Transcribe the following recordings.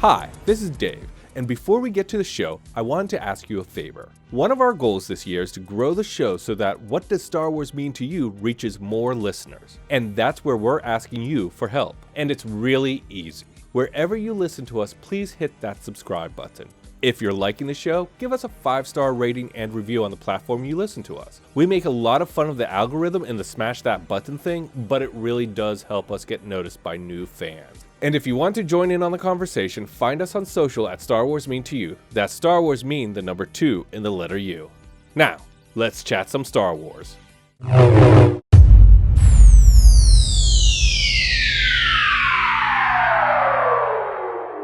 Hi, this is Dave, and before we get to the show, I wanted to ask you a favor. One of our goals this year is to grow the show so that What Does Star Wars Mean to You reaches more listeners. And that's where we're asking you for help. And it's really easy. Wherever you listen to us, please hit that subscribe button. If you're liking the show, give us a 5-star rating and review on the platform you listen to us. We make a lot of fun of the algorithm and the smash that button thing, but it really does help us get noticed by new fans. And if you want to join in on the conversation, find us on social at Star Wars Mean to You. That's Star Wars Mean, the number 2 in the letter U. Now, let's chat some Star Wars.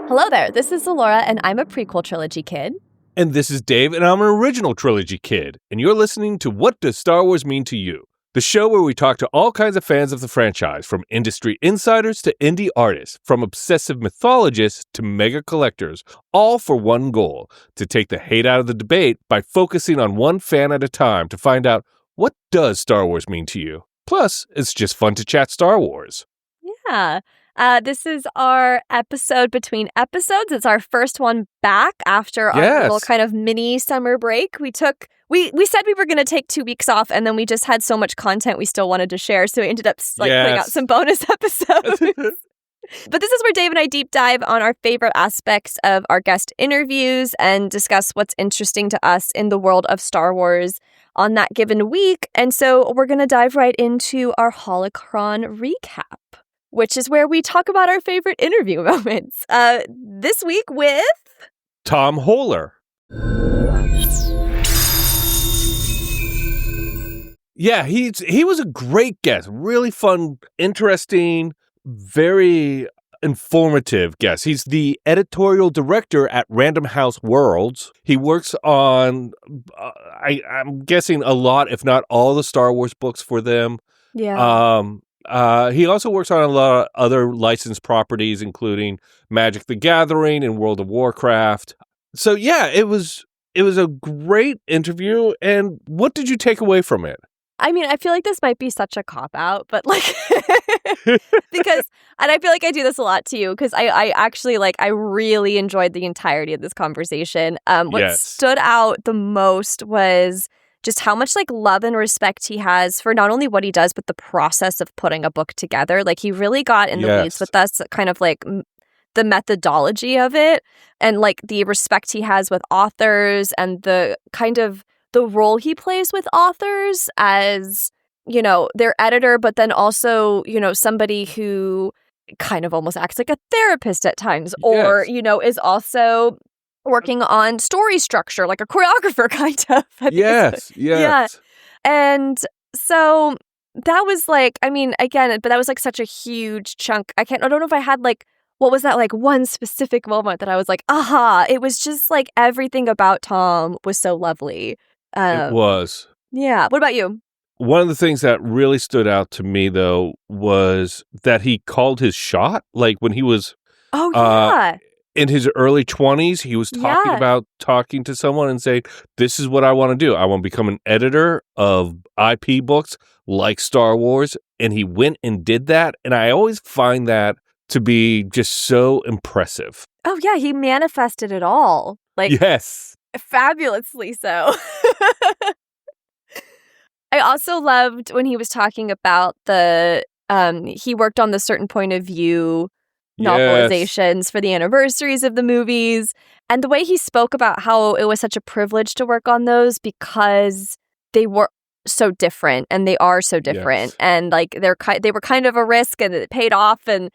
Hello there, this is Elora, and I'm a prequel trilogy kid. And this is Dave, and I'm an original trilogy kid. And you're listening to What Does Star Wars Mean to You? The show where we talk to all kinds of fans of the franchise, from industry insiders to indie artists, from obsessive mythologists to mega collectors, all for one goal, to take the hate out of the debate by focusing on one fan at a time to find out, what does Star Wars mean to you? Plus, it's just fun to chat Star Wars. Yeah. This is our episode between episodes. It's our first one back after our little kind of mini summer break. We said we were going to take 2 weeks off, and then we just had so much content we still wanted to share, so we ended up putting out some bonus episodes. But this is where Dave and I deep dive on our favorite aspects of our guest interviews and discuss what's interesting to us in the world of Star Wars on that given week. And so we're going to dive right into our Holocron recap, which is where we talk about our favorite interview moments. This week with Tom Hoeler. Yeah, he was a great guest. Really fun, interesting, very informative guest. He's the editorial director at Random House Worlds. He works on, I'm guessing, a lot, if not all, the Star Wars books for them. Yeah. He also works on a lot of other licensed properties, including Magic the Gathering and World of Warcraft. So yeah, it was a great interview. And what did you take away from it? I mean, I feel like this might be such a cop-out, but because, and I feel like I do this a lot too, because I actually, I really enjoyed the entirety of this conversation. What stood out the most was just how much love and respect he has for not only what he does, but the process of putting a book together. He really got in the weeds with us, kind of the methodology of it, and the respect he has with authors, and the kind of the role he plays with authors as, their editor, but then also, somebody who kind of almost acts like a therapist at times, or, is also working on story structure, like a choreographer kind of. Yes. Yeah. And so that was but that was such a huge chunk. I don't know if I had what was that one specific moment that I was aha, it was just everything about Tom was so lovely. It was. Yeah. What about you? One of the things that really stood out to me, though, was that he called his shot. When he was in his early 20s, he was talking about talking to someone and saying, this is what I want to do. I want to become an editor of IP books like Star Wars. And he went and did that. And I always find that to be just so impressive. Oh, yeah. He manifested it all. Yes. Fabulously so. I also loved when he was talking about he worked on the certain point of view novelizations for the anniversaries of the movies, and the way he spoke about how it was such a privilege to work on those because they were so different, and they are so different, and they were kind of a risk, and it paid off, and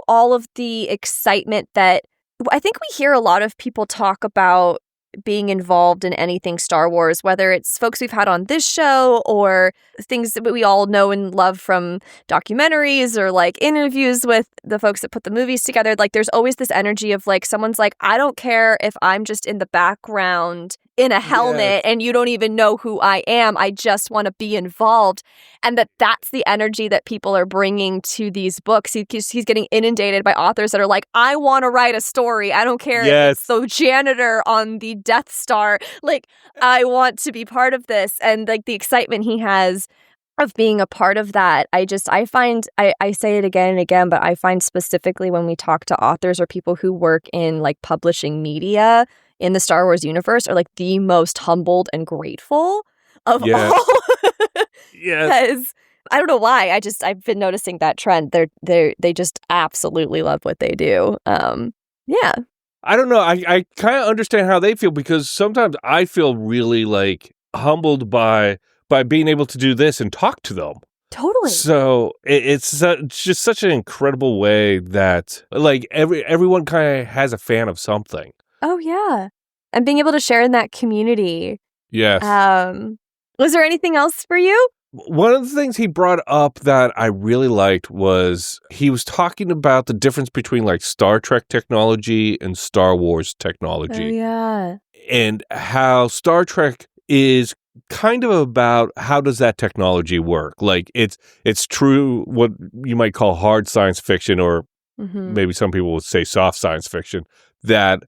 all of the excitement that I think we hear a lot of people talk about being involved in anything Star Wars, whether it's folks we've had on this show or things that we all know and love from documentaries or interviews with the folks that put the movies together. There's always this energy of someone's I don't care if I'm just in the background in a helmet and you don't even know who I am. I just want to be involved. And that's the energy that people are bringing to these books. He's getting inundated by authors that are I want to write a story. I don't care if it's the janitor on the Death Star. I want to be part of this. And the excitement he has of being a part of that. I find, I say it again and again, but I find specifically when we talk to authors or people who work in like publishing media in the Star Wars universe are like the most humbled and grateful of all. Yes. Because I don't know why. I've been noticing that trend. They just absolutely love what they do. Yeah. I don't know. I kind of understand how they feel, because sometimes I feel really like humbled by being able to do this and talk to them. Totally. So it's just such an incredible way that like everyone kind of has a fan of something. Oh yeah. And being able to share in that community. Yes. Was there anything else for you? One of the things he brought up that I really liked was he was talking about the difference between like Star Trek technology and Star Wars technology. Oh yeah. And how Star Trek is kind of about how does that technology work? Like it's true, what you might call hard science fiction, or maybe some people would say soft science fiction, that,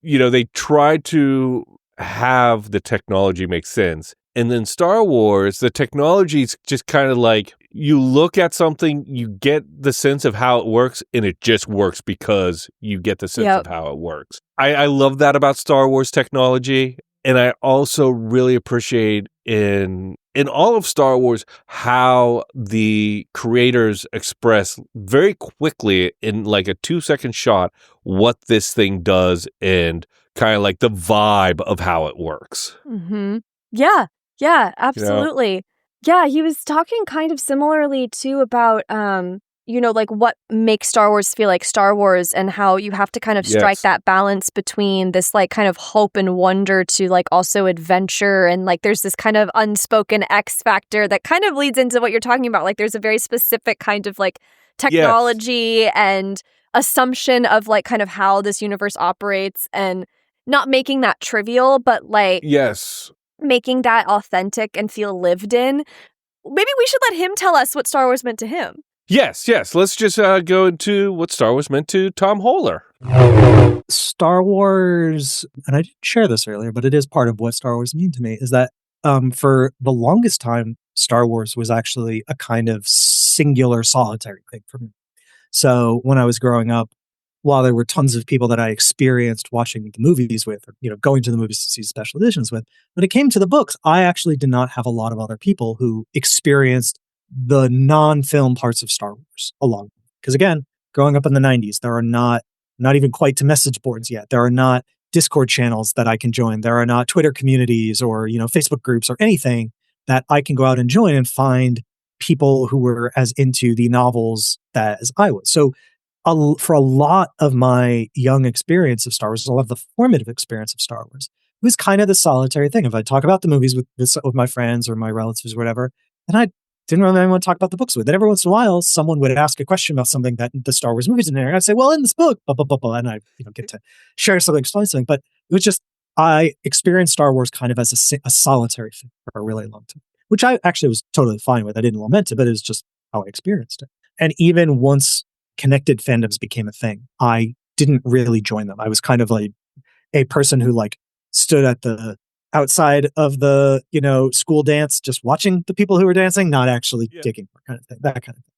you know, they try to have the technology make sense. And then Star Wars, the technology is just kind of like you look at something, you get the sense of how it works, and it just works because you get the sense of how it works. I love that about Star Wars technology. And I also really appreciate in all of Star Wars how the creators express very quickly in like a 2-second shot what this thing does and kind of like the vibe of how it works. Mm-hmm. Yeah, absolutely. You know? Yeah, he was talking kind of similarly too about you know, like what makes Star Wars feel like Star Wars, and how you have to kind of strike that balance between this like kind of hope and wonder to like also adventure, and like there's this kind of unspoken X factor that kind of leads into what you're talking about. Like there's a very specific kind of like technology and assumption of like kind of how this universe operates, and not making that trivial, but like making that authentic and feel lived in. Maybe we should let him tell us what Star Wars meant to him. Yes. Let's just go into what Star Wars meant to Tom Hoeler. Star Wars, and I didn't share this earlier, but it is part of what Star Wars mean to me, is that for the longest time, Star Wars was actually a kind of singular, solitary thing for me. So when I was growing up, while there were tons of people that I experienced watching the movies with, or, you know, going to the movies to see special editions with, when it came to the books, I actually did not have a lot of other people who experienced the non-film parts of Star Wars along. Because again, growing up in the 90s, there are not even quite to message boards yet. There are not Discord channels that I can join. There are not Twitter communities or, you know, Facebook groups or anything that I can go out and join and find people who were as into the novels as I was. So for a lot of my young experience of Star Wars, a lot of the formative experience of Star Wars, it was kind of the solitary thing. If I talk about the movies with my friends or my relatives or whatever, and I didn't really anyone to talk about the books with. Then every once in a while, someone would ask a question about something that the Star Wars movies in there. And I'd say, well, in this book, blah, blah, blah, blah. And I get to share something, explain something. But it was just, I experienced Star Wars kind of as a solitary thing for a really long time, which I actually was totally fine with. I didn't lament it, but it was just how I experienced it. And even once connected fandoms became a thing, I didn't really join them. I was kind of like a person who like stood at the outside of the, you know, school dance, just watching the people who were dancing, not actually digging kind of thing, that kind of thing.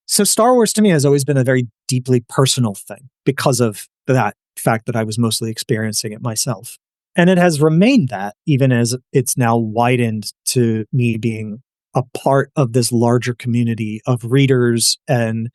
So Star Wars to me has always been a very deeply personal thing because of that fact that I was mostly experiencing it myself. And it has remained that even as it's now widened to me being a part of this larger community of readers and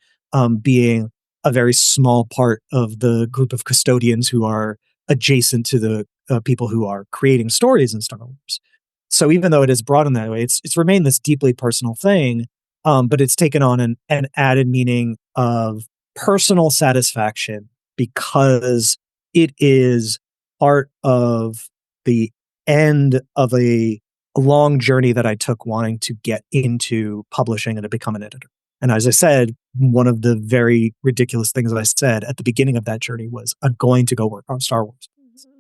being a very small part of the group of custodians who are adjacent to the people who are creating stories in Star Wars. So even though it is broad in that way, it's remained this deeply personal thing, but it's taken on an added meaning of personal satisfaction because it is part of the end of a long journey that I took wanting to get into publishing and to become an editor. And as I said, one of the very ridiculous things that I said at the beginning of that journey was, I'm going to go work on Star Wars.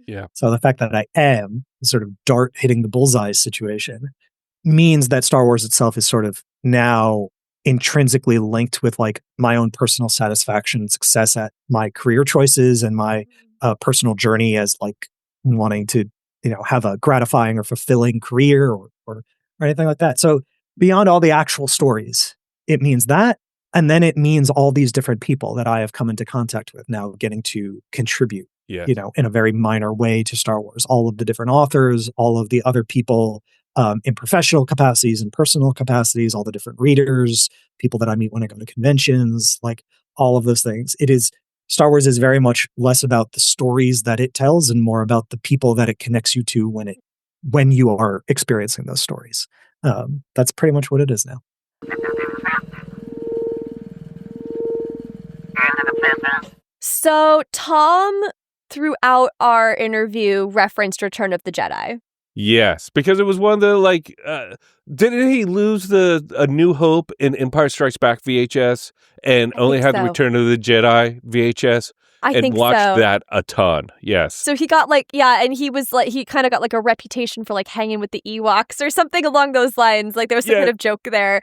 Yeah. So the fact that I am sort of dart hitting the bullseye situation means that Star Wars itself is sort of now intrinsically linked with like my own personal satisfaction and success at my career choices and my personal journey as like wanting to, you know, have a gratifying or fulfilling career or anything like that. So beyond all the actual stories, it means that. And then it means all these different people that I have come into contact with now getting to contribute, Yes. in a very minor way to Star Wars. All of the different authors, all of the other people in professional capacities and personal capacities, all the different readers, people that I meet when I go to conventions, like all of those things. Star Wars is very much less about the stories that it tells and more about the people that it connects you to when you are experiencing those stories. That's pretty much what it is now. So Tom, throughout our interview, referenced Return of the Jedi. Yes, because it was one of the, didn't he lose A New Hope in Empire Strikes Back VHS and only had the Return of the Jedi VHS? I think watched so. that a ton. Yes. So he got and he kind of got a reputation for hanging with the Ewoks or something along those lines. There was some kind of joke there.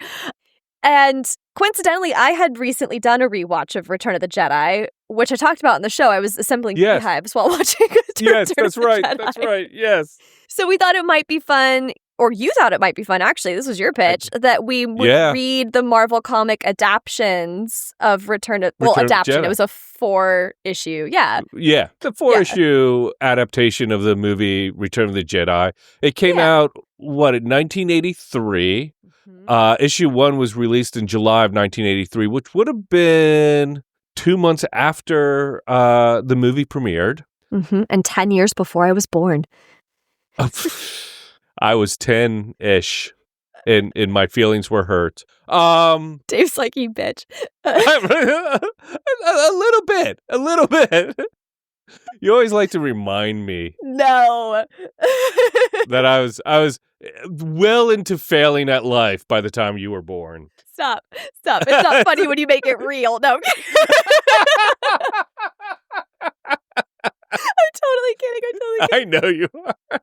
And coincidentally, I had recently done a rewatch of Return of the Jedi, which I talked about in the show. I was assembling beehives while watching Yes, Return that's of the right. Jedi. That's right. Yes. So we thought it might be fun, or you thought it might be fun, actually. This was your pitch, that we would read the Marvel comic adaptations of adaptation. It was a 4-issue. Yeah. Yeah. The 4-issue adaptation of the movie Return of the Jedi. It came out, in 1983. Issue 1 was released in July of 1983, which would have been 2 months after the movie premiered. Mm-hmm. And 10 years before I was born. I was 10-ish, and my feelings were hurt. Dave's like, you bitch. a little bit. You always like to remind me. No. that I was well into failing at life by the time you were born. Stop. It's not funny when you make it real. No. I'm totally kidding. I know you are.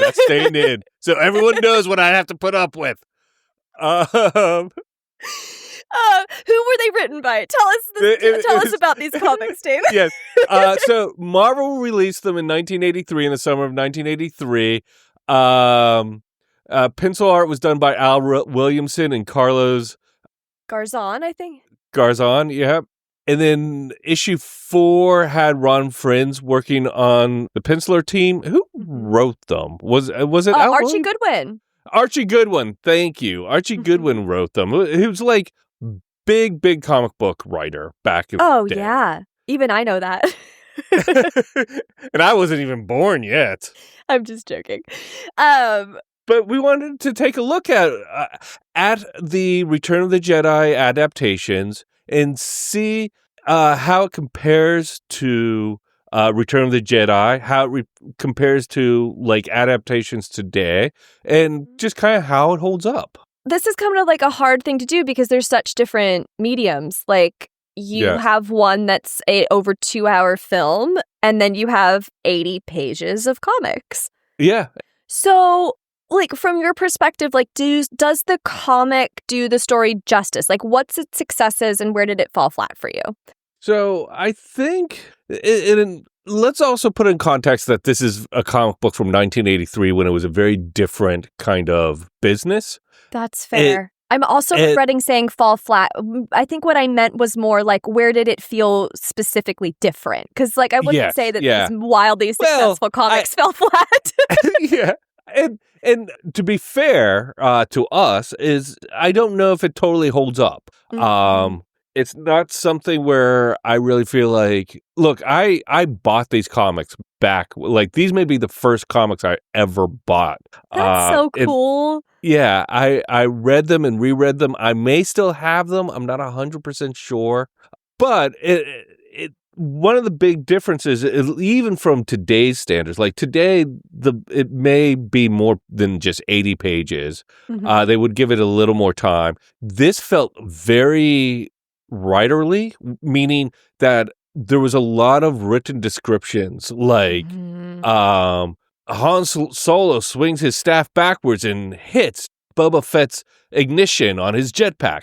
That's staying in. So everyone knows what I have to put up with. Who were they written by? Tell us about these comics, Dave. Yes. So Marvel released them in 1983, in the summer of 1983. Pencil art was done by Al Williamson and Carlos Garzon, I think. Garzon, yeah. And then issue 4 had Ron Friends working on the penciler team. Who wrote them? Was it Al Archie Goodwin? Archie Goodwin, thank you. Archie Goodwin wrote them. He was big comic book writer back in the day. Yeah. Even I know that. And I wasn't even born yet. I'm just joking. But we wanted to take a look at the Return of the Jedi adaptations and see how it compares to Return of the Jedi, how it compares to adaptations today, and just kind of how it holds up. This is kind of a hard thing to do because there's such different mediums. You have one that's a over 2-hour film, and then you have 80 pages of comics. Yeah. So, from your perspective, does the comic do the story justice? What's its successes and where did it fall flat for you? So I think, let's also put in context that this is a comic book from 1983 when it was a very different kind of business. That's fair. I'm also regretting saying fall flat. I think what I meant was more where did it feel specifically different? Because I wouldn't say that these wildly successful comics fell flat. Yeah. And to be fair to us, I don't know if it totally holds up. Mm-hmm. It's not something where I really feel look, I bought these comics back. These may be the first comics I ever bought. That's so cool. Yeah, I read them and reread them. I may still have them. I'm not 100% sure. But one of the big differences, even from today's standards, today, it may be more than just 80 pages. Mm-hmm. They would give it a little more time. This felt very writerly, meaning that there was a lot of written descriptions, Han Solo swings his staff backwards and hits Boba Fett's ignition on his jetpack.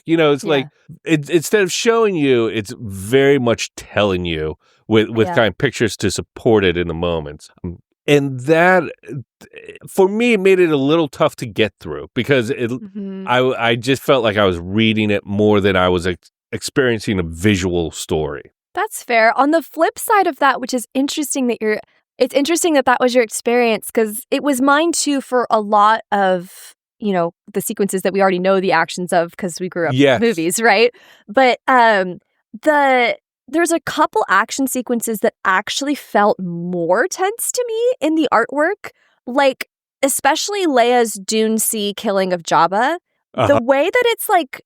It's instead of showing you, it's very much telling you with kind of pictures to support it in the moments. And that, for me, made it a little tough to get through because I just felt like I was reading it more than I was experiencing a visual story. That's fair. On the flip side of that, which is interesting it's interesting that was your experience, because it was mine too for a lot of, the sequences that we already know the actions of because we grew up with movies, right? But there's a couple action sequences that actually felt more tense to me in the artwork, like especially Leia's Dune Sea killing of Jabba. The way that it's like,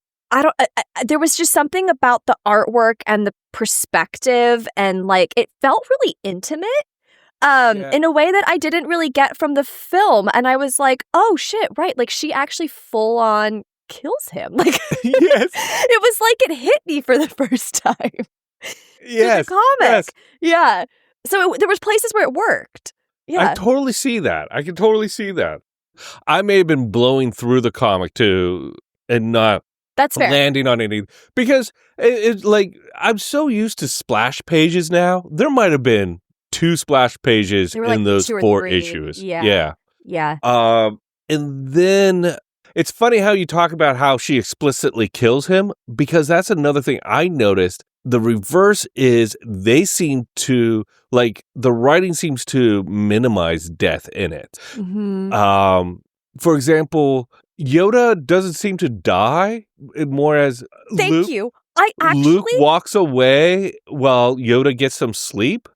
there was just something about the artwork and the perspective, and like it felt really intimate in a way that I didn't really get from the film. And I was like, oh shit, right, like she actually full on kills him. Like yes. It was like it hit me for the first time. Yes. The comic. Yes. Yeah. So there was places where it worked. Yeah. I totally see that. I can totally see that. I may have been blowing through the comic too and not That's fair. landing on anything. Because it's like, I'm so used to splash pages now. There might have been 2 splash pages in like those 4 3. issues. Yeah. And then it's funny how you talk about how she explicitly kills him, because that's another thing I noticed. The reverse is they seem to, like, the writing seems to minimize death in it. For example, Yoda doesn't seem to die, more as Thank you. Luke walks away while Yoda gets some sleep.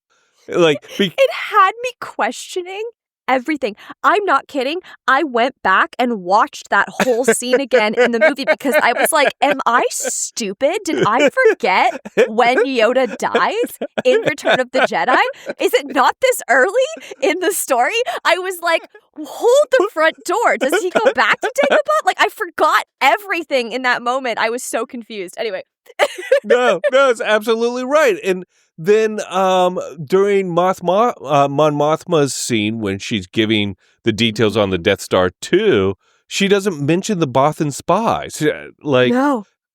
Like it had me questioning everything. I'm not kidding. I went back and watched that whole scene again in the movie because I was like, am I stupid? Did I forget when Yoda dies in Return of the Jedi? Is it not this early in the story? I was like, hold the front door. Does he go back to Dagobah? Like, I forgot everything in that moment. I was so confused. Anyway. No, it's absolutely right. And then during Mon Mothma's scene, when she's giving the details on the Death Star 2, she doesn't mention the Bothan spies, like,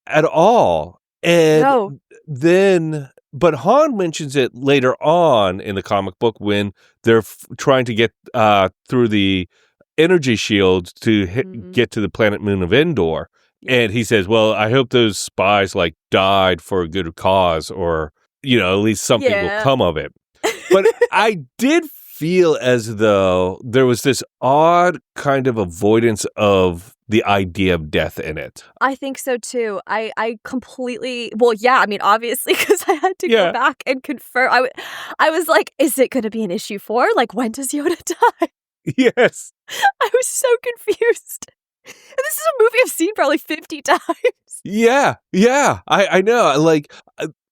at all. And then, but Han mentions it later on in the comic book when they're trying to get through the energy shields to get to the planet moon of Endor. And he says, well, I hope those spies like died for a good cause, or, at least something will come of it. But I did feel as though there was this odd kind of avoidance of the idea of death in it. I think so too. I completely, obviously, because I had to go back and confirm. I was like, is it going to be an issue 4? Like, when does Yoda die? Yes. I was so confused. And this is a movie I've seen probably 50 times. Yeah. I know. Like,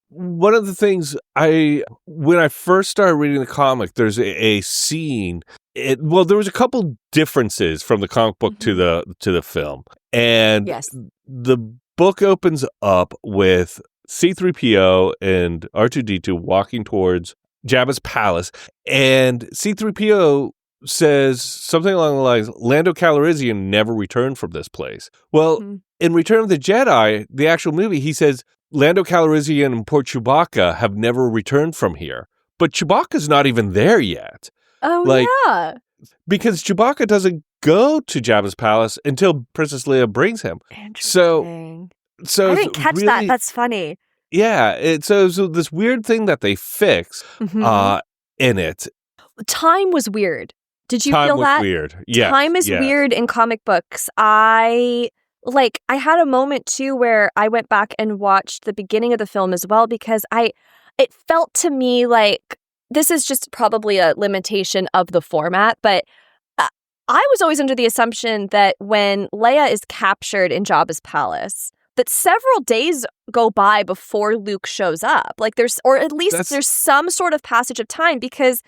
one of the things when I first started reading the comic, there's a scene. There was a couple differences from the comic book to the film. And the book opens up with C-3PO and R2-D2 walking towards Jabba's palace. And C-3PO says something along the lines, Lando Calrissian never returned from this place. Well, in Return of the Jedi, the actual movie, he says Lando Calrissian and poor Chewbacca have never returned from here. But Chewbacca's not even there yet. Oh, yeah. Because Chewbacca doesn't go to Jabba's palace until Princess Leia brings him. Interesting. So I didn't catch that. That's funny. Yeah. So this weird thing that they fix in it. Time was weird. Did you feel that? Time was weird. Yes. Time is weird in comic books. I had a moment too where I went back and watched the beginning of the film as well, because it felt to me like, this is just probably a limitation of the format, but I was always under the assumption that when Leia is captured in Jabba's palace, that several days go by before Luke shows up. Like there's some sort of passage of time, because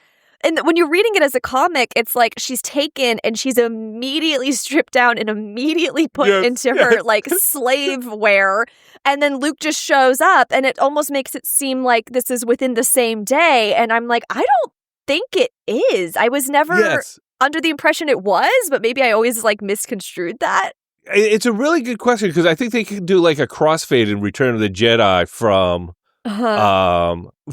and when you're reading it as a comic, it's like she's taken and she's immediately stripped down and immediately put into her like slave wear. And then Luke just shows up, and it almost makes it seem like this is within the same day. And I'm like, I don't think it is. I was never under the impression it was, but maybe I always like misconstrued that. It's a really good question, because I think they could do like a crossfade in Return of the Jedi from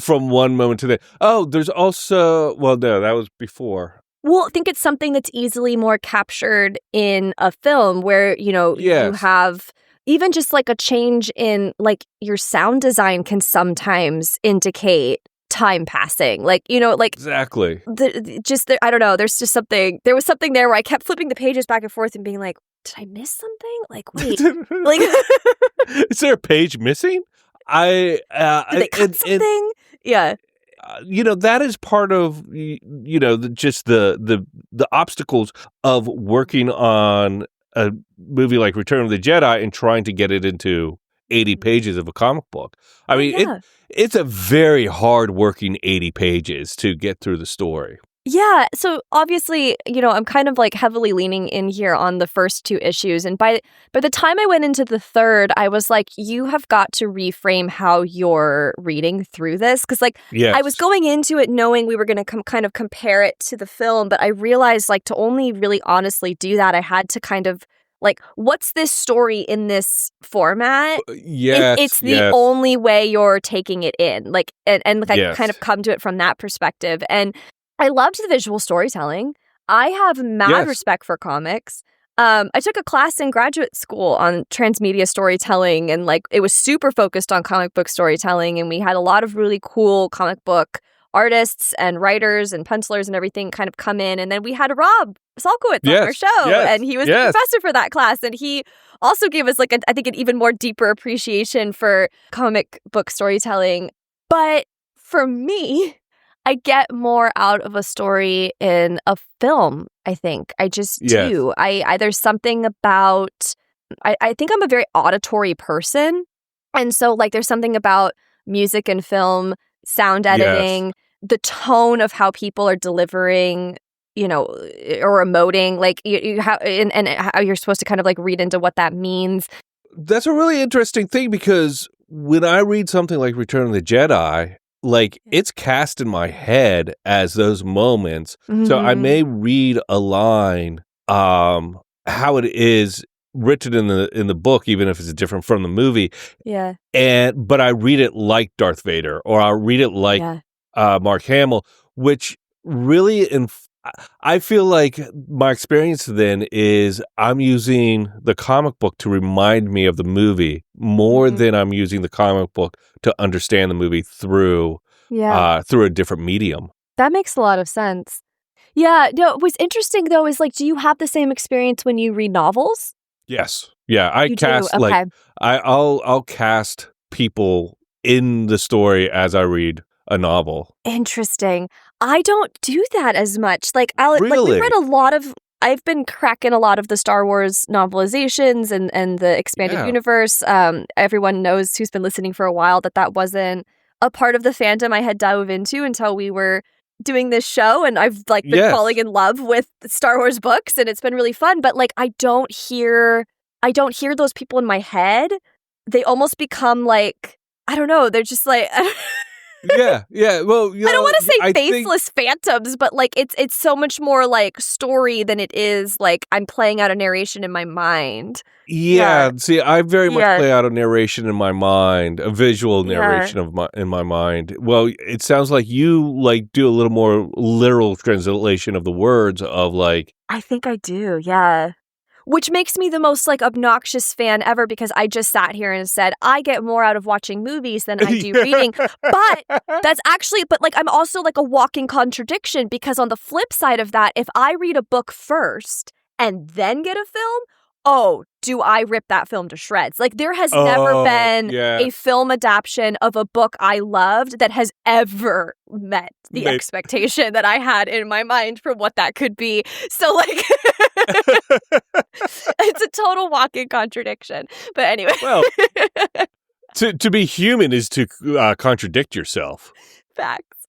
one moment to the. Oh, there's also, well, no, that was before. Well, I think it's something that's easily more captured in a film where, you have even just like a change in like your sound design can sometimes indicate time passing. Like, Exactly. I don't know. There was something there where I kept flipping the pages back and forth and being like, did I miss something? Like, wait, like, is there a page missing? Did they cut something? Yeah. That is part of just the obstacles of working on a movie like Return of the Jedi and trying to get it into 80 pages of a comic book. I mean, it's a very hard working 80 pages to get through the story. Yeah, so obviously, I'm kind of like heavily leaning in here on the first 2 issues. And by the time I went into the third, I was like, you have got to reframe how you're reading through this. Because I was going into it knowing we were going to kind of compare it to the film. But I realized like to only really honestly do that, I had to kind of like, what's this story in this format? It's the only way you're taking it in. Like, and kind of come to it from that perspective. And I loved the visual storytelling. I have mad respect for comics. I took a class in graduate school on transmedia storytelling, and like it was super focused on comic book storytelling, and we had a lot of really cool comic book artists and writers and pencilers and everything kind of come in. And then we had Rob Salkowitz on our show, and he was the professor for that class, and he also gave us like I think an even more deeper appreciation for comic book storytelling. But for me, I get more out of a story in a film, I think. I just do. There's something about, I think I'm a very auditory person. And so like there's something about music and film, sound editing, the tone of how people are delivering, or emoting, like and how you're supposed to kind of like read into what that means. That's a really interesting thing because when I read something like Return of the Jedi, like it's cast in my head as those moments. Mm-hmm. So I may read a line, how it is written in the book, even if it's different from the movie. Yeah. But I read it like Darth Vader, or I'll read it like Mark Hamill, which really I feel like my experience then is I'm using the comic book to remind me of the movie more than I'm using the comic book to understand the movie through a different medium. That makes a lot of sense. Yeah. No, what's interesting though is like, do you have the same experience when you read novels? Yes. Yeah. I you cast do? Okay. I'll cast people in the story as I read a novel. Interesting. I don't do that as much. Like, Really? We read I've been cracking a lot of the Star Wars novelizations and the expanded universe. Everyone knows who's been listening for a while that wasn't a part of the fandom I had dove into until we were doing this show. And I've like been falling in love with Star Wars books, and it's been really fun. But like, I don't hear those people in my head. They almost become like, I don't know. They're just like... yeah. Well, I don't want to say faceless phantoms, but like it's so much more like story than it is like I'm playing out a narration in my mind. Yeah. See, I very much play out a narration in my mind, a visual narration in my mind. Well, it sounds like you like do a little more literal translation of the words of like. I think I do. Yeah. Which makes me the most like obnoxious fan ever because I just sat here and said, I get more out of watching movies than I do reading. But like I'm also like a walking contradiction because on the flip side of that, if I read a book first and then get a film, do I rip that film to shreds? Like there has never been a film adaptation of a book I loved that has ever met the expectation that I had in my mind for what that could be. So like it's a total walking contradiction. But anyway. Well, to be human is to contradict yourself. Facts.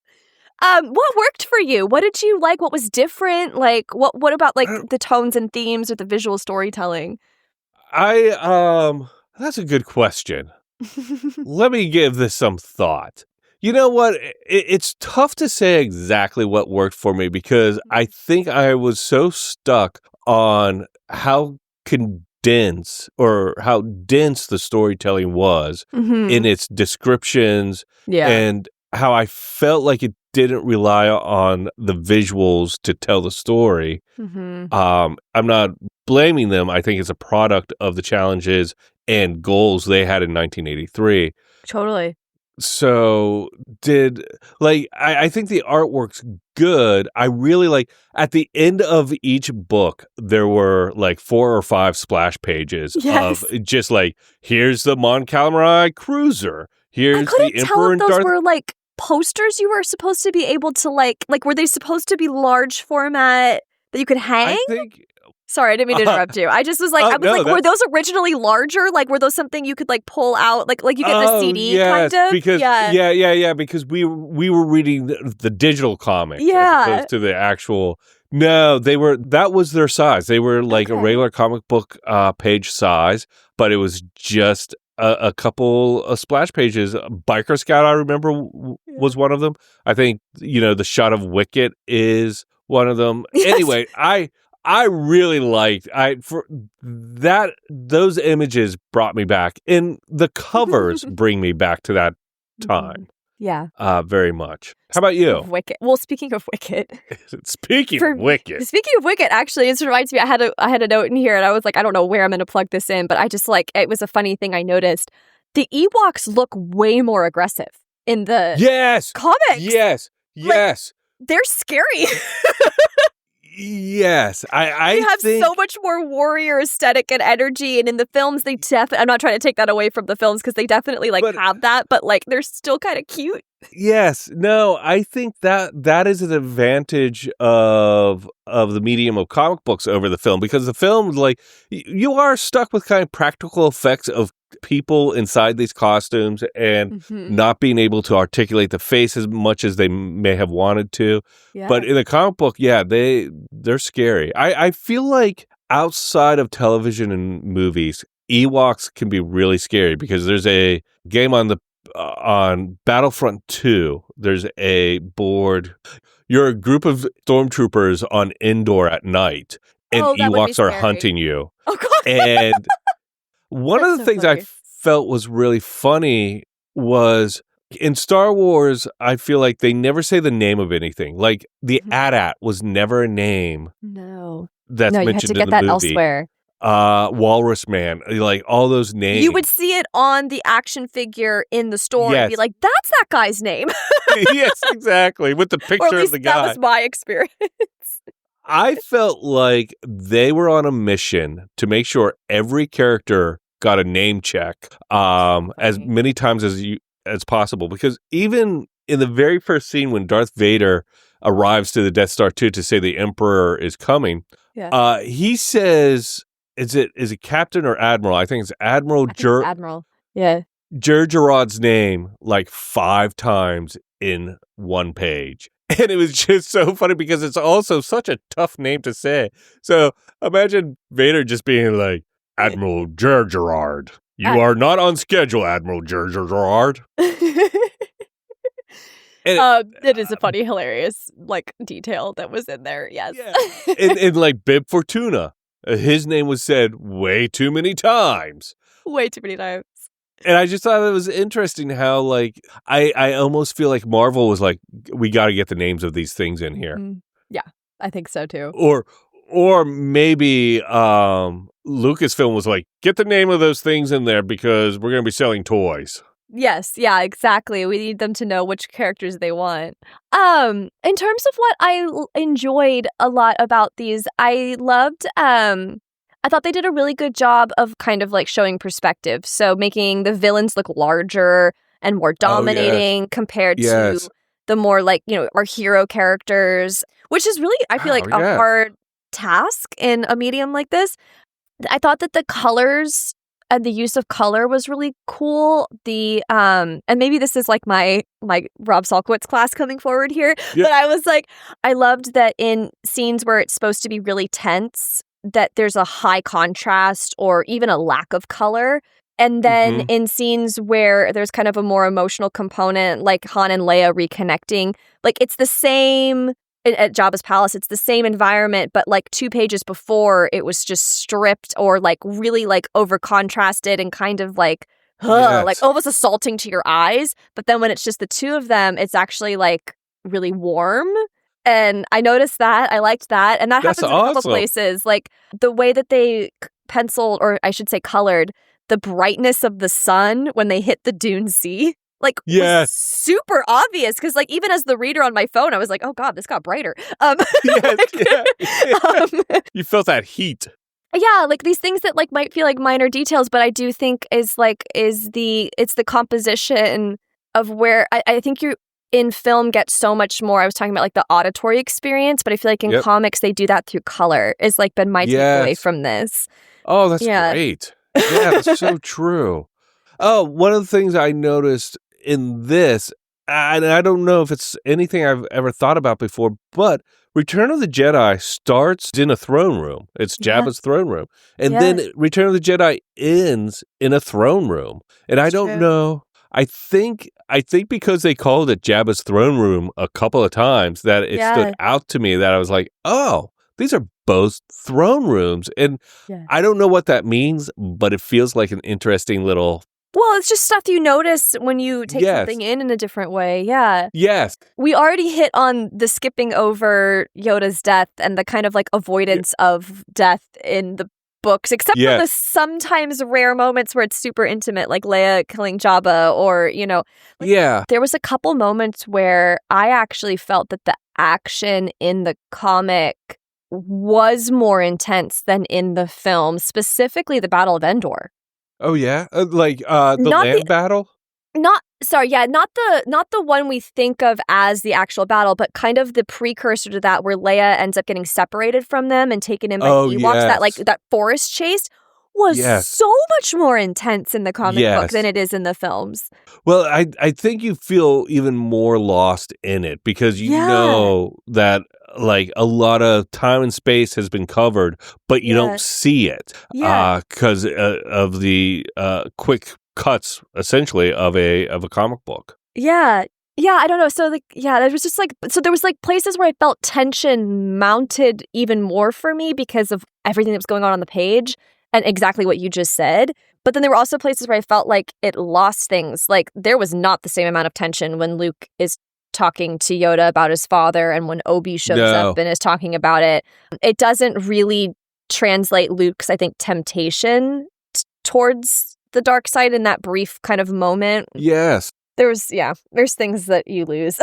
What worked for you? What did you like? What was different? Like what about like the tones and themes or the visual storytelling? That's a good question. Let me give this some thought. You know what? It's tough to say exactly what worked for me because I think I was so stuck on how dense the storytelling was in its descriptions and how I felt like it didn't rely on the visuals to tell the story. Mm-hmm. I'm not blaming them. I think it's a product of the challenges and goals they had in 1983. Totally. So I think the artwork's good. I really like, at the end of each book, there were like 4 or 5 splash pages of just like, here's the Mon Calamari cruiser. Here's the Emperor tell if and those Darth. were like posters you were supposed to be able to like were they supposed to be large format that you could hang? I think. Sorry, I didn't mean to interrupt you. I just was like, were those originally larger? Like, were those something you could like pull out, like you get in a CD kind of? Because because we were reading the digital comic as opposed to the actual. No, that was their size. They were like a regular comic book page size, but it was just a couple of splash pages. Biker Scout, I remember, was one of them. I think the shot of Wicket is one of them. Yes. Anyway, I really liked those images brought me back, and the covers bring me back to that time. Yeah. Very much. How about you? Wicket. Well, speaking of Wicket. Speaking of Wicket, actually, this reminds me, I had a note in here, and I was like, I don't know where I'm going to plug this in, but I just it was a funny thing I noticed. The Ewoks look way more aggressive in the comics. Yes. They're scary. Yes, I have think so much more warrior aesthetic and energy, and in the films they I'm not trying to take that away from the films because they definitely have that, but they're still kind of cute. Yes, no, I think that is an advantage of the medium of comic books over the film, because the film, you are stuck with kind of practical effects of people inside these costumes and not being able to articulate the face as much as they may have wanted to. Yeah. But in the comic book, they're scary. I feel like outside of television and movies, Ewoks can be really scary, because there's a game on Battlefront 2, there's a board. You're a group of stormtroopers on Endor at night, and Ewoks are hunting you. Oh, God. And one of the things funny. I felt was really funny was, in Star Wars, I feel like they never say the name of anything. Like, the AT-AT was never a name. No. That's mentioned you have to in get the that movie. Elsewhere. Walrus Man, all those names. You would see it on the action figure in the store and be like, that's that guy's name. Yes, exactly. With the picture of the guy. That was my experience. I felt like they were on a mission to make sure every character got a name check as many times as possible, because even in the very first scene when Darth Vader arrives to the Death Star 2 to say the Emperor is coming, he says, is it Captain or Admiral? I think it's Admiral. Admiral. Yeah. Jerjerod's name 5 times in one page. And it was just so funny because it's also such a tough name to say. So imagine Vader just being like, Admiral Jerjerod. You are not on schedule, Admiral Jerjerod. It is a funny, hilarious detail that was in there. Yes. Yeah. and Bib Fortuna, his name was said way too many times. Way too many times. And I just thought it was interesting how I almost feel like Marvel was like, we got to get the names of these things in here. Yeah, I think so too. Or maybe Lucasfilm was like, get the name of those things in there because we're going to be selling toys. Yes, yeah, exactly. We need them to know which characters they want. In terms of what I enjoyed a lot about these, I loved, I thought they did a really good job of kind of showing perspective. So making the villains look larger and more dominating compared to the more our hero characters, which is really, I feel a hard task in a medium like this. I thought that the colors and the use of color was really cool. And maybe this is my Rob Salkowitz class coming forward here, but I was I loved that in scenes where it's supposed to be really tense, that there's a high contrast or even a lack of color. And then in scenes where there's kind of a more emotional component, like Han and Leia reconnecting, it's the same at Jabba's palace. It's the same environment, but 2 pages before it was just stripped or really over contrasted and kind of almost assaulting to your eyes. But then when it's just the two of them, it's actually really warm. And I noticed that. I liked that. And that That's happens in a couple awesome. places. Like the way that they penciled, or I should say colored, the brightness of the sun when they hit the Dune Sea. Like, was super obvious. Because, like, even as the reader on my phone, I was like, oh, God, this got brighter. You felt that heat. Yeah, like these things that like might feel like minor details, but I do think it's the composition of where I think you in film get so much more. I was talking about like the auditory experience, but I feel like in comics they do that through color. It's like been my takeaway from this. Oh, that's great. Yeah, that's so true. Oh, one of the things I noticed in this, and I don't know if it's anything I've ever thought about before, but Return of the Jedi starts in a throne room. It's Jabba's throne room. And then Return of the Jedi ends in a throne room. And I don't know. I think because they called it Jabba's throne room a couple of times that it stood out to me that I was like, oh, these are both throne rooms. And I don't know what that means, but it feels like an interesting little... Well, it's just stuff you notice when you take something in a different way. Yeah. Yes. We already hit on the skipping over Yoda's death and the kind of like avoidance of death in the books, except for the sometimes rare moments where it's super intimate, like Leia killing Jabba or, you know. Like, there was a couple moments where I actually felt that the action in the comic was more intense than in the film, specifically the Battle of Endor. Oh yeah, the land battle. Not the one we think of as the actual battle, but kind of the precursor to that, where Leia ends up getting separated from them and taken in by the Ewoks. That forest chase was so much more intense in the comic book than it is in the films. Well, I think you feel even more lost in it because you know that like a lot of time and space has been covered, but you don't see it because of the quick cuts, essentially, of a comic book. Yeah, I don't know. So there was just there was places where I felt tension mounted even more for me because of everything that was going on the page and exactly what you just said. But then there were also places where I felt like it lost things. Like there was not the same amount of tension when Luke is talking to Yoda about his father and when Obi shows up and is talking about it. It doesn't really translate Luke's, I think, temptation towards the dark side in that brief kind of moment. Yes. There's things that you lose.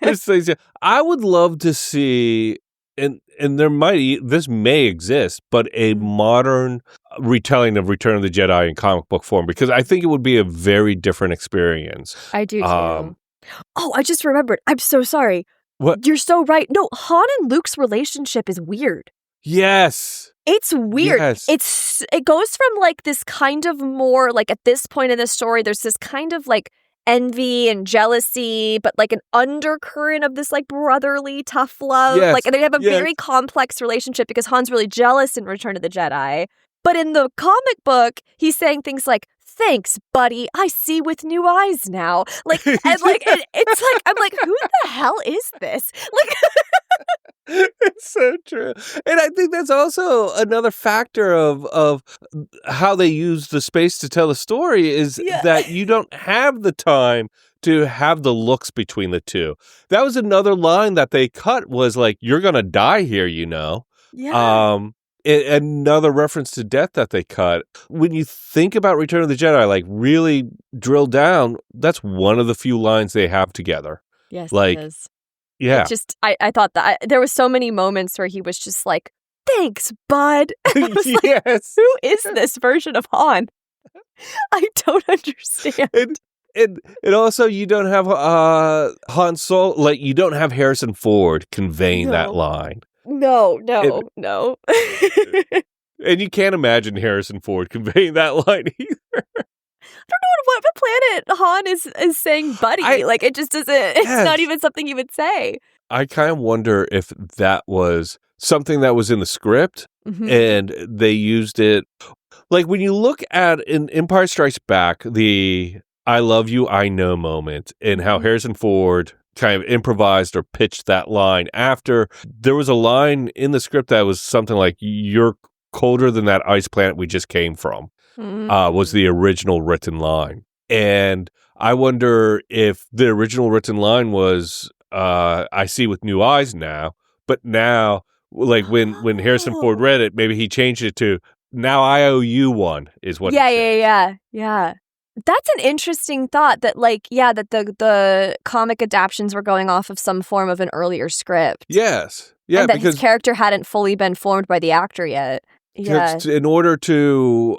There's things, I would love to see, and this may exist, but a modern retelling of Return of the Jedi in comic book form, because I think it would be a very different experience. I do too. Oh, I just remembered. I'm so sorry. What? You're so right. No, Han and Luke's relationship is weird. Yes. It's weird. Yes. It goes from like this kind of more like at this point in the story, there's this kind of like envy and jealousy, but like an undercurrent of this like brotherly tough love. Yes. Like, and they have a very complex relationship because Han's really jealous in Return of the Jedi. But in the comic book, he's saying things like, "Thanks, buddy. I see with new eyes now." Like, and like, it's like, I'm like, who the hell is this? Like, it's so true. And I think that's also another factor of how they use the space to tell the story is that you don't have the time to have the looks between the two. That was another line that they cut was like, "You're going to die here, you know." yeah. Another reference to death that they cut. When you think about Return of the Jedi, like really drill down, that's one of the few lines they have together. Yes, like, it is. Yeah. It just, I thought that there was so many moments where he was just like, "Thanks, bud." I was like, who is this version of Han? I don't understand. And also, you don't have Han Solo, like you don't have Harrison Ford conveying that line. No. And you can't imagine Harrison Ford conveying that line either. I don't know what planet Han is saying buddy. Like, it just doesn't, it's not even something you would say. I kind of wonder if that was something that was in the script and they used it. Like, when you look at in Empire Strikes Back, the "I love you, I know" moment, and how Harrison Ford kind of improvised or pitched that line after there was a line in the script that was something like, "You're colder than that ice planet we just came from," was the original written line. And I wonder if the original written line was I see with new eyes now. But now, like when Harrison Ford read it, maybe he changed it to now I owe you one is what. Yeah. That's an interesting thought. That that the comic adaptions were going off of some form of an earlier script. Yes. Yeah, and that because his character hadn't fully been formed by the actor yet. Yeah. in order to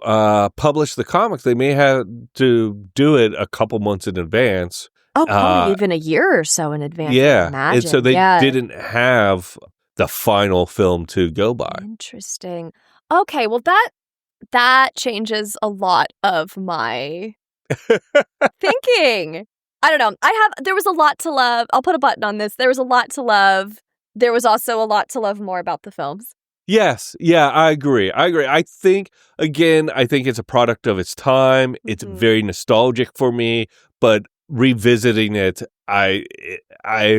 publish the comics, they may have to do it a couple months in advance. Oh, probably even a year or so in advance. Yeah, I imagine. and so they didn't have the final film to go by. Interesting. Okay, well that changes a lot of my thinking. I don't know. There was a lot to love. I'll put a button on this. There was a lot to love. There was also a lot to love more about the films. Yes. Yeah, I agree. I think it's a product of its time. It's very nostalgic for me, but revisiting it, I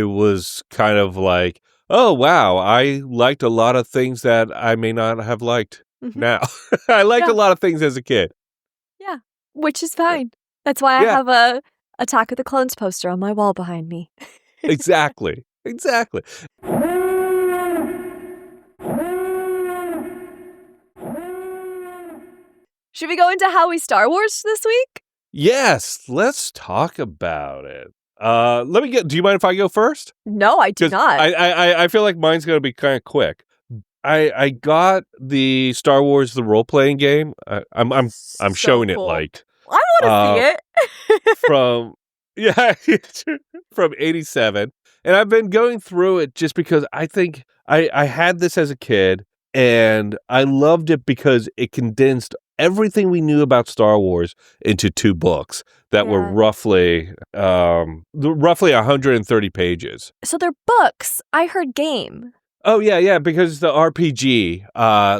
was kind of like, oh, wow, I liked a lot of things that I may not have liked now. I liked a lot of things as a kid. Yeah, which is fine. That's why I have a Attack of the Clones poster on my wall behind me. Exactly. Should we go into how we Star Wars this week? Yes, let's talk about it. Do you mind if I go first? No, I do not. I feel like mine's going to be kind of quick. I got the Star Wars the role playing game. I'm so showing cool. It like I want to see it from '87, and I've been going through it just because I think I had this as a kid and I loved it because it condensed everything we knew about Star Wars into 2 books that were roughly 130 pages. So they're books. I heard game. Oh, yeah, because it's the RPG,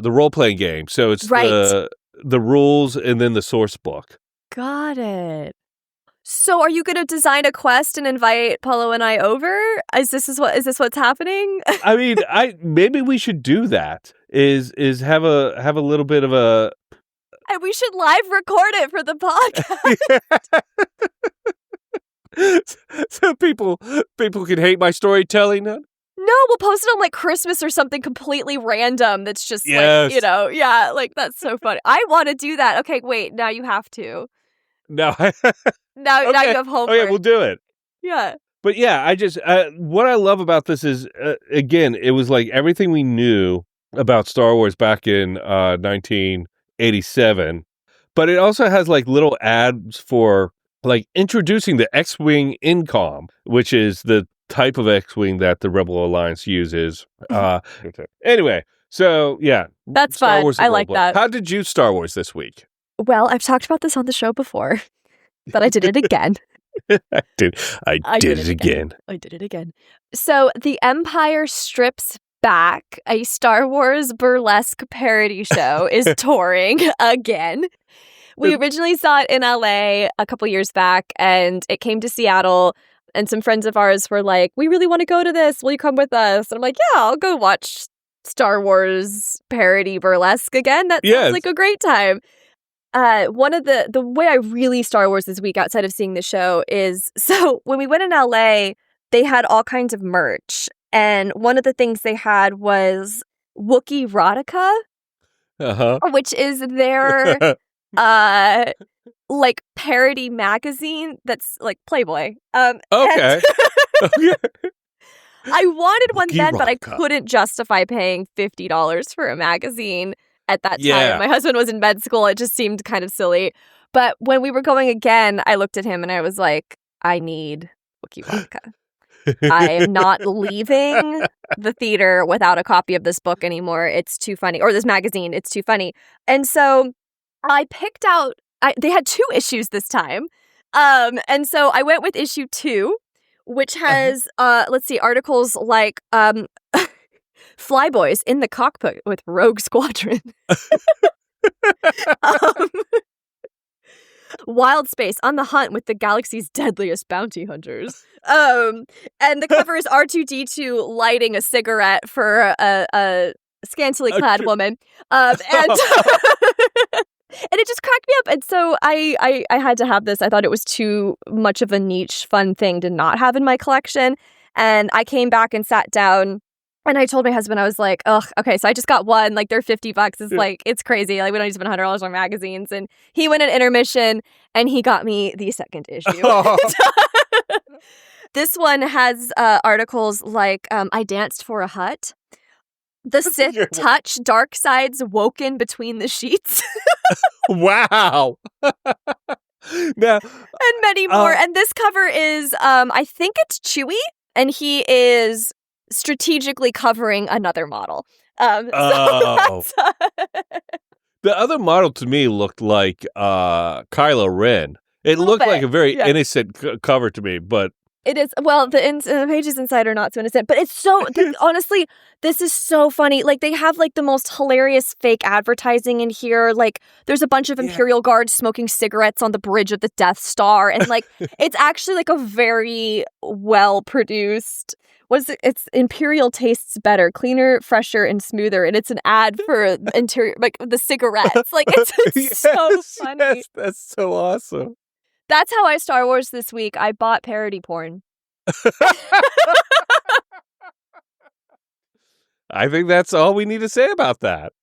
the role-playing game. So it's the rules and then the source book. Got it. So are you going to design a quest and invite Paulo and I over? Is this what's happening? I mean, maybe we should do that. Is have a little bit of a... And we should live record it for the podcast. So people can hate my storytelling. No, we'll post it on like Christmas or something completely random. That's just like, like that's so funny. I want to do that. Okay, wait, now you have to. No. Now you have homework. Okay, we'll do it. Yeah. But yeah, I just, what I love about this is, again, it was like everything we knew about Star Wars back in 1987, but it also has like little ads for like introducing the X-Wing Incom, which is the type of X-Wing that the Rebel Alliance uses. Anyway, so yeah. That's fun. I like that. How did you Star Wars this week? Well, I've talked about this on the show before, but I did it again. I did it again. I did it again. So the Empire Strips Back, a Star Wars burlesque parody show, is touring again. We originally saw it in LA a couple years back, and it came to Seattle, and some friends of ours were like, we really want to go to this. Will you come with us? And I'm like, yeah, I'll go watch Star Wars parody burlesque again. That sounds like a great time. One of the way I really Star Wars this week outside of seeing the show is, so when we went in LA, they had all kinds of merch. And one of the things they had was Wookiee Erotica, which is their like parody magazine that's like Playboy. Okay. I wanted one then, but I couldn't justify paying $50 for a magazine at that time. My husband was in med school. It just seemed kind of silly. But when we were going again, I looked at him and I was like, I need Wookiee Erotica. I am not leaving the theater without a copy of this book anymore. It's too funny. Or this magazine. It's too funny. And so I picked out, they had 2 issues this time. And so I went with issue 2, which has, articles like Flyboys in the cockpit with Rogue Squadron. Wild Space on the hunt with the galaxy's deadliest bounty hunters. And the cover is R2-D2 lighting a cigarette for a scantily clad woman. And and it just cracked me up. And so I had to have this. I thought it was too much of a niche, fun thing to not have in my collection. And I came back and sat down. And I told my husband, I was like, "Ugh, okay, so I just got one. Like, they're $50. It's like, it's crazy. Like, we don't need to spend $100 on magazines." And he went at intermission, and he got me the second issue. This one has articles like, "I danced for a hut. The Sith touch dark sides woken between the sheets." Wow. Now, and many more. And this cover is, I think it's Chewie, and he is strategically covering another model. The other model to me looked like Kylo Ren. It looked like a very innocent cover to me, but it is. Well, the pages inside are not so innocent, but it's so honestly, this is so funny. Like, they have like the most hilarious fake advertising in here. Like, there's a bunch of Imperial guards smoking cigarettes on the bridge of the Death Star, and like it's actually like a very well produced. What is it? It's Imperial tastes better, cleaner, fresher, and smoother. And it's an ad for interior, like the cigarettes. Like, it's so funny. Yes, that's so awesome. That's how I Star Wars this week. I bought parody porn. I think that's all we need to say about that.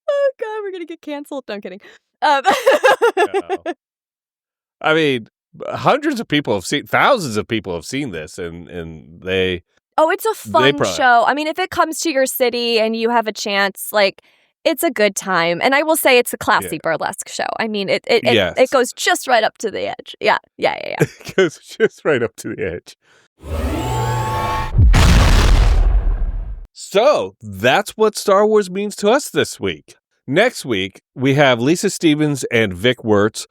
Oh, God, we're going to get canceled. No, I'm kidding. No. I mean, thousands of people have seen this, and they... Oh, it's a fun show. I mean, if it comes to your city and you have a chance, like, it's a good time. And I will say it's a classy burlesque show. I mean, it goes just right up to the edge. Yeah. It goes just right up to the edge. So, that's what Star Wars means to us this week. Next week, we have Lisa Stevens and Vic Wertz,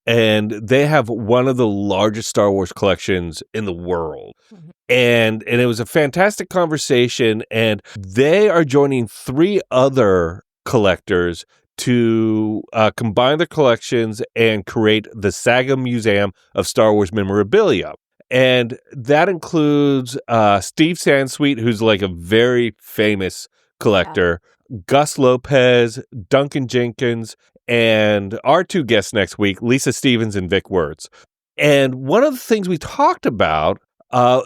and they have one of the largest Star Wars collections in the world. Mm-hmm. And it was a fantastic conversation, and they are joining 3 other collectors to combine their collections and create the Saga Museum of Star Wars Memorabilia. And that includes Steve Sansweet, who's like a very famous collector, Gus Lopez, Duncan Jenkins, and our 2 guests next week, Lisa Stevens and Vic Wertz. And one of the things we talked about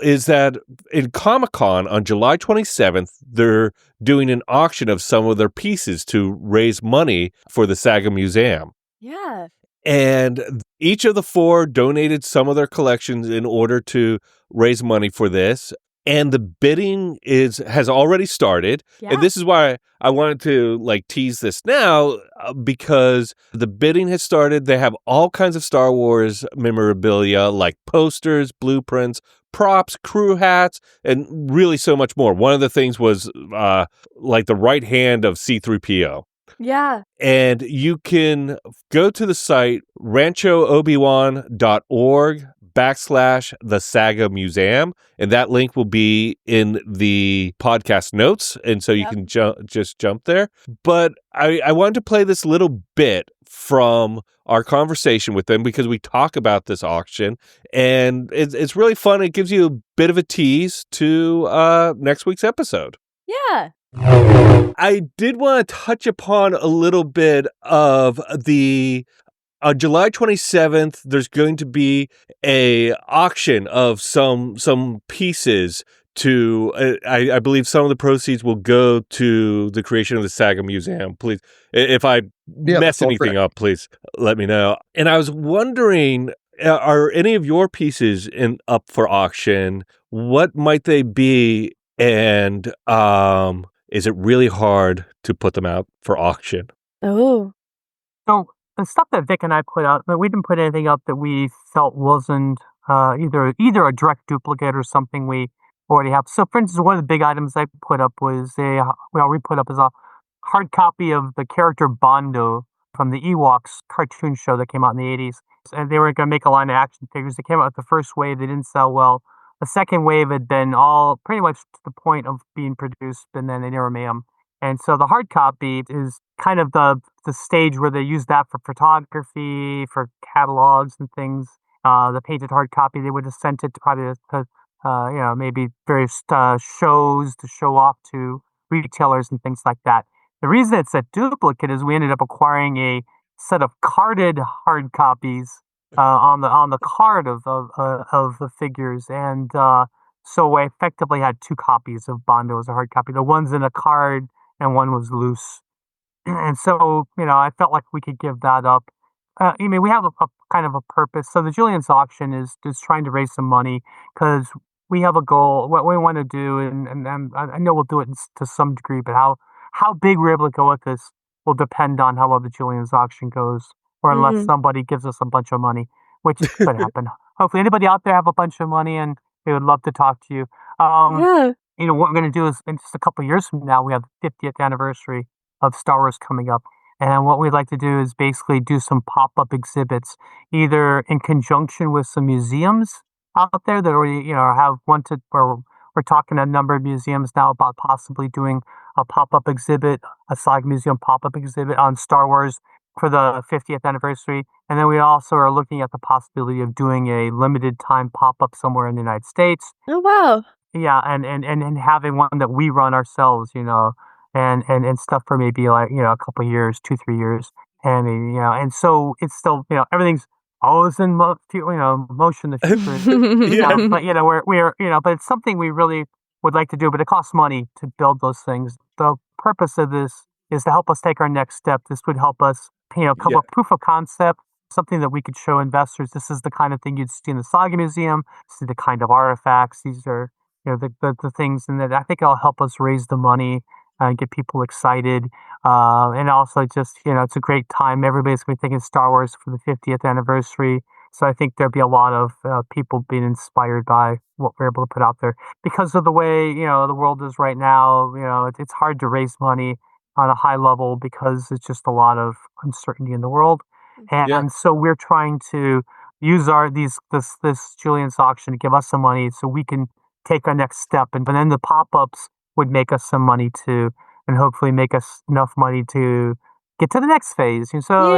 is that in Comic-Con on July 27th, they're doing an auction of some of their pieces to raise money for the Saga Museum. Yeah. And each of the 4 donated some of their collections in order to raise money for this. And the bidding has already started. Yeah. And this is why I wanted to like tease this now, because the bidding has started. They have all kinds of Star Wars memorabilia like posters, blueprints, props, crew hats, and really so much more. One of the things was like the right hand of C-3PO. Yeah. And you can go to the site ranchoobiwan.org/the Saga Museum, and that link will be in the podcast notes, and so you can just jump there. But I wanted to play this little bit from our conversation with them because we talk about this auction, and it's really fun. It gives you a bit of a tease to next week's episode. Yeah. I did want to touch upon a little bit of the on July 27th, there's going to be a auction of some pieces to, I believe some of the proceeds will go to the creation of the Saga Museum. Please, if I mess anything up, please let me know. And I was wondering, are any of your pieces up for auction? What might they be? And is it really hard to put them out for auction? Oh. So the stuff that Vic and I put out, but we didn't put anything up that we felt wasn't either a direct duplicate or something we already have. So, for instance, one of the big items I put up was we put up as a hard copy of the character Bondo from the Ewoks cartoon show that came out in the 80s. And they were going to make a line of action figures. They came out with the first wave. They didn't sell well. The second wave had been all pretty much to the point of being produced, and then they never made them. And so the hard copy is kind of the stage where they use that for photography, for catalogs and things. The painted hard copy, they would have sent it to probably maybe various shows to show off to retailers and things like that. The reason it's a duplicate is we ended up acquiring a set of carded hard copies on the card of the figures, and So I effectively had 2 copies of Bondo as a hard copy. The one's in a card and one was loose. And so, I felt like we could give that up. We have a kind of a purpose. So the Julian's auction is trying to raise some money because we have a goal, what we want to do, and I know we'll do it to some degree, but how big we're able to go with this will depend on how well the Julian's auction goes, or unless somebody gives us a bunch of money, which could happen. Hopefully, anybody out there have a bunch of money, and we would love to talk to you. Yeah. What we're going to do is in just a couple of years from now, we have the 50th anniversary of Star Wars coming up. And what we'd like to do is basically do some pop-up exhibits, either in conjunction with some museums out there that already, have wanted, or we're talking to a number of museums now about possibly doing a pop-up exhibit, a Saga Museum pop-up exhibit on Star Wars for the 50th anniversary. And then we also are looking at the possibility of doing a limited time pop-up somewhere in the United States. Oh, wow. Yeah, and having one that we run ourselves, and stuff for maybe like, a couple of years, 2-3 years. And, and so it's still, everything's always in motion, the future. But, we're, but it's something we really would like to do, but it costs money to build those things. The purpose of this is to help us take our next step. This would help us, come up proof of concept, something that we could show investors. This is the kind of thing you'd see in the Saga Museum. This is the kind of artifacts. These are, the things, and that I think it'll help us raise the money and get people excited. And also just, it's a great time. Everybody's going to be thinking Star Wars for the 50th anniversary. So I think there'll be a lot of people being inspired by what we're able to put out there. Because of the way, the world is right now, it's hard to raise money on a high level because it's just a lot of uncertainty in the world. And so we're trying to use this Julian's auction to give us some money so we can take our next step. And then the pop-ups would make us some money too, and hopefully make us enough money to get to the next phase. And so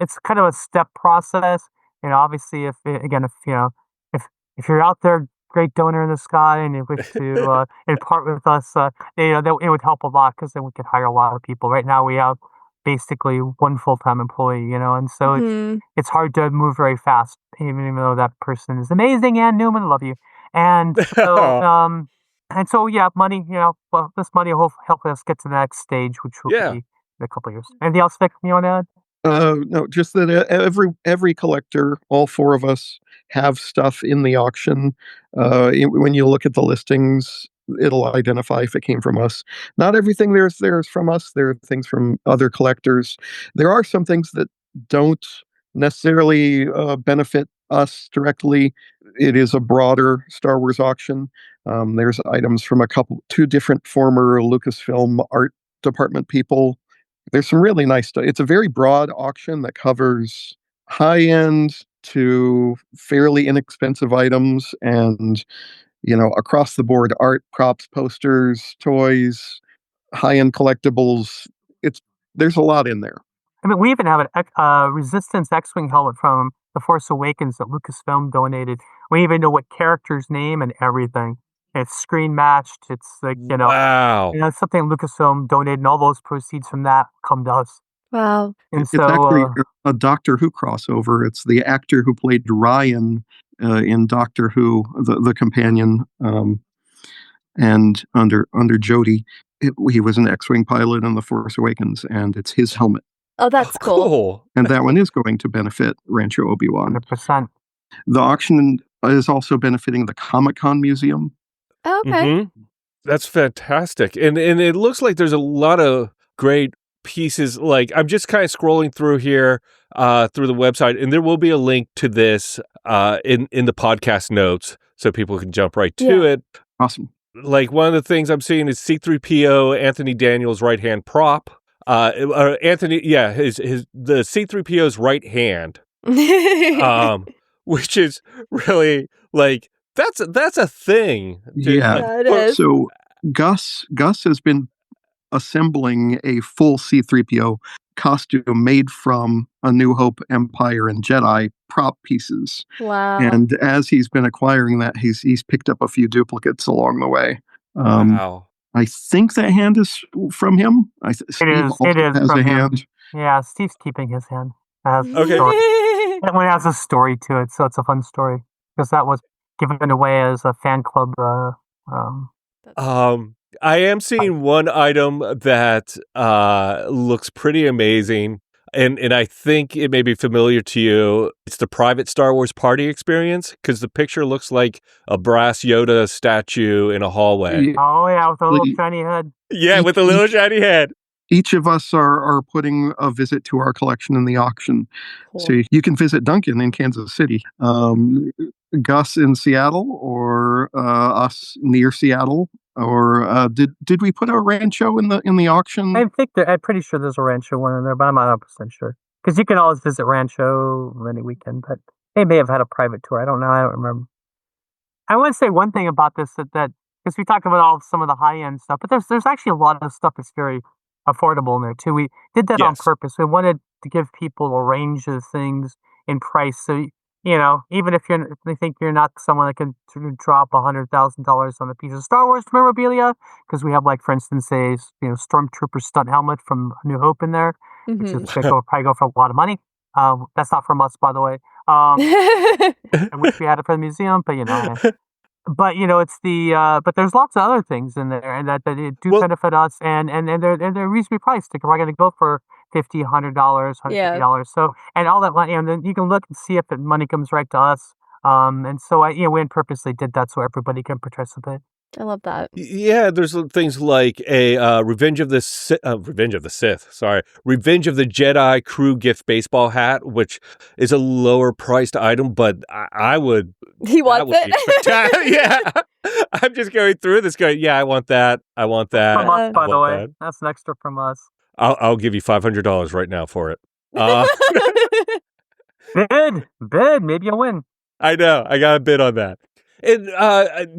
it's kind of a step process. Obviously, if you're out there, great donor in the sky, and you wish to impart with us, that it would help a lot because then we could hire a lot of people. Right now, we have basically one full-time employee, and so it's hard to move very fast, even though that person is amazing. Ann Newman, love you. And so, money, well, this money will help us get to the next stage, which will be in a couple of years. Anything else, Vic, you want to add? No, just that every collector, all 4 of us, have stuff in the auction. When you look at the listings, it'll identify if it came from us. Not everything there's from us. There are things from other collectors. There are some things that don't necessarily benefit us directly. It is a broader Star Wars auction. There's items from 2 different former Lucasfilm art department people. There's some really nice stuff. It's a very broad auction that covers high-end to fairly inexpensive items and, across the board art, props, posters, toys, high-end collectibles. There's a lot in there. We even have a Resistance X-Wing helmet from The Force Awakens that Lucasfilm donated. We even know what character's name and everything. It's screen matched. It's like, wow. It's something Lucasfilm donated, and all those proceeds from that come to us. Wow. And it's actually a Doctor Who crossover. It's the actor who played Ryan in Doctor Who, the companion, and under Jodie. He was an X-Wing pilot in The Force Awakens, and it's his helmet. Oh, that's cool. And that one is going to benefit Rancho Obi-Wan. 100%. The auction is also benefiting the Comic-Con Museum. Oh, okay. That's fantastic. And it looks like there's a lot of great pieces. Like, I'm just kind of scrolling through here through the website, and there will be a link to this in the podcast notes so people can jump right to it. Awesome. Like, one of the things I'm seeing is C-3PO, Anthony Daniels' right-hand prop. Anthony, the C-3PO's right hand, which is really, like, that's a thing. It is. So Gus has been assembling a full C-3PO costume made from A New Hope, Empire, and Jedi prop pieces. Wow. And as he's been acquiring that, he's picked up a few duplicates along the way. Wow. I think that hand is from him. Steve it is has from a him. hand. Yeah, Steve's keeping his hand. Okay. That one has a story to it, so it's a fun story. Because that was given away as a fan club. I am seeing one item that looks pretty amazing, and I think it may be familiar to you. It's the private Star Wars party experience, because the picture looks like a brass Yoda statue in a hallway. Oh, yeah, with a little shiny head. Yeah, with a little shiny head. Each of us are putting a visit to our collection in the auction. Cool. So you can visit Duncan in Kansas City, Gus in Seattle, or us near Seattle. Or did we put a Rancho in the auction? I'm pretty sure there's a Rancho one in there, but I'm not 100% sure. Because you can always visit Rancho any weekend, but they may have had a private tour. I don't know. I don't remember. I want to say one thing about this that because we talked about some of the high end stuff, but there's actually a lot of stuff that's very affordable in there too. We did that on purpose. We wanted to give people a range of things in price, so even if they think you're not someone that can drop $100,000 on a piece of Star Wars memorabilia, because we have, like, for instance, a Stormtrooper stunt helmet from A New Hope in there, which is probably go for a lot of money. That's not from us, by the way. I wish we had it for the museum, but But it's but there's lots of other things in there and that do benefit us, and they're reasonably priced. They're probably going to go for $50, $100, $150. So, and all that money, and then you can look and see if the money comes right to us. And so we purposely did that so everybody can participate. I love that. Yeah, there's things like a Revenge of the Jedi crew gift baseball hat, which is a lower priced item, but I would. He wants it. Yeah, I'm just going through this going. Yeah, I want that. I want that. From us, by the way, that's an extra from us. I'll give you $500 right now for it. Bid. Maybe you'll win. I know. I got a bid on that. And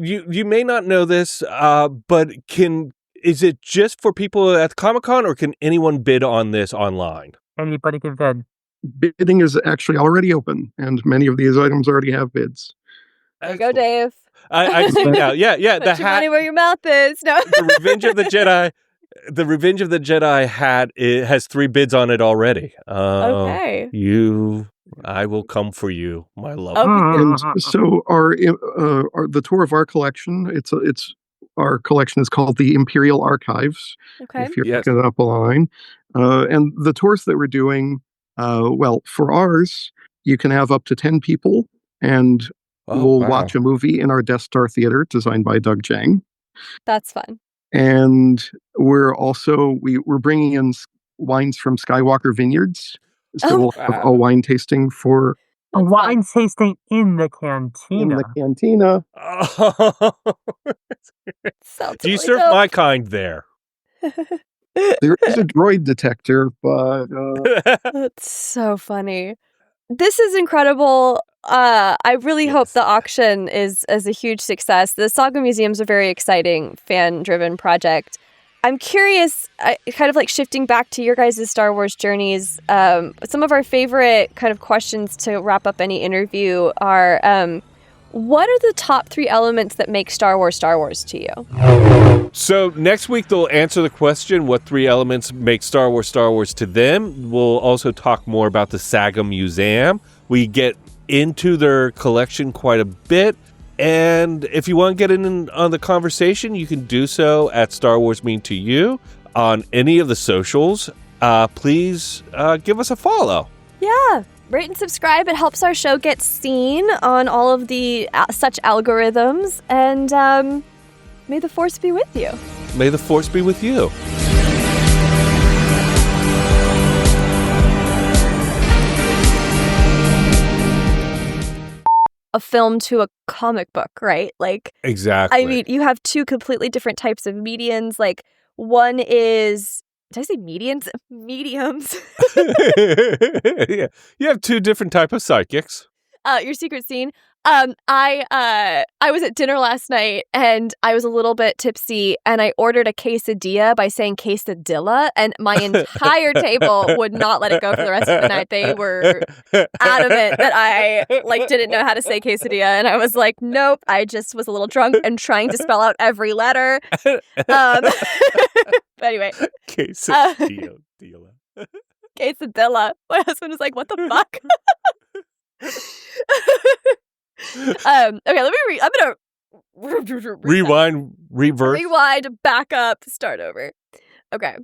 you may not know this, but is it just for people at Comic-Con, or can anyone bid on this online? Anybody can bid. Bidding is actually already open, and many of these items already have bids. There you go, Dave. I see now. Yeah. Put your money where your mouth is. No. The Revenge of the Jedi. The Revenge of the Jedi hat, it has 3 bids on it already. Okay. I will come for you, my love. Okay. And so the tour of our collection, our collection is called the Imperial Archives. Okay. If you're looking it up online, and the tours that we're doing, for ours, you can have up to 10 people, and we'll watch a movie in our Death Star theater designed by Doug Jang. That's fun. And we're also we're bringing in wines from Skywalker Vineyards. So we'll have a wine tasting for... A wine tasting in the cantina. Do you serve my kind there? There is a droid detector, but... That's so funny. This is incredible. I really hope the auction is a huge success. The Saga Museum is a very exciting, fan-driven project. I'm curious, kind of like shifting back to your guys' Star Wars journeys, some of our favorite kind of questions to wrap up any interview are, what are the top 3 elements that make Star Wars to you? So next week they'll answer the question, what 3 elements make Star Wars to them. We'll also talk more about the Saga Museum. We get into their collection quite a bit. And if you want to get in on the conversation, you can do so at Star Wars Mean to You on any of the socials. Please give us a follow. Yeah, rate and subscribe. It helps our show get seen on all of the such algorithms. And may the Force be with you. May the Force be with you. A film to a comic book, right? Like, exactly. I mean, you have 2 completely different types of mediums. Like, one is, did I say mediums? Mediums. Yeah, you have 2 different types of psychics. Your secret scene. I was at dinner last night and I was a little bit tipsy and I ordered a quesadilla by saying quesadilla, and my entire table would not let it go for the rest of the night. They were adamant that I didn't know how to say quesadilla, and I was like, nope. I just was a little drunk and trying to spell out every letter. But anyway, quesadilla. Quesadilla. My husband was like, what the fuck? Okay, let me I'm gonna Rewind, reverse. rewind, back up, start over. Okay.